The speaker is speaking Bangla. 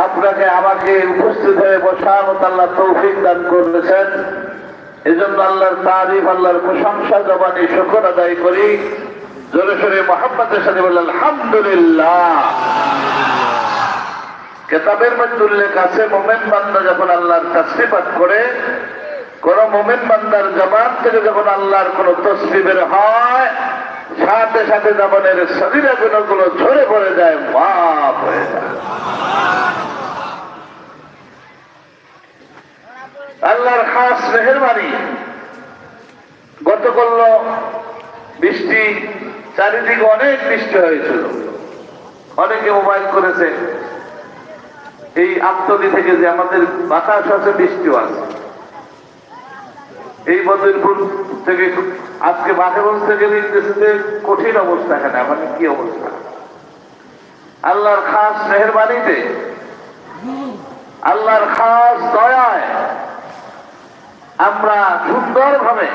আপনাকে আমাকে উপস্থিত হয়ে বসার মতো আল্লাহ তৌফিক দান করেছেন। এজন্য আল্লাহর তারিফ, আল্লাহর প্রশংসা জবানি শুকর আদায় করি। জোরে সোরে মুহাব্বতের সাথে বললেন আলহামদুলিল্লাহ। কিতাবের মধ্যে উল্লেখ আছে, মুমিন বান্দা যখন আল্লাহর তাসবিহ পাঠ করে, কোন মুমিন বান্দার জবান থেকে যখন আল্লাহর কোন তাসবিহ বের হয়, সাথে সাথে জবানের সগীরা গুনাহগুলো ঝরে পড়ে যায়, মাফ হয়ে যায়। আল্লাহর খাস মেহেরবানি। গতকাল বৃষ্টি, চারিদিকে অনেক বৃষ্টি হয়েছিল। অনেকে মোবাইল করেছে এই আমতলী থেকে যে আমাদের বাতাস আছে, বৃষ্টিও আছে। এই বদরপুর থেকে আজকে বাঘেগঞ্জ থেকে নির্দেশিতে কঠিন অবস্থা, এখানে আমাদের কি অবস্থা। আল্লাহর খাস মেহেরবানিতে, আল্লাহর খাস দয়ায় আমরা সুন্দরভাবে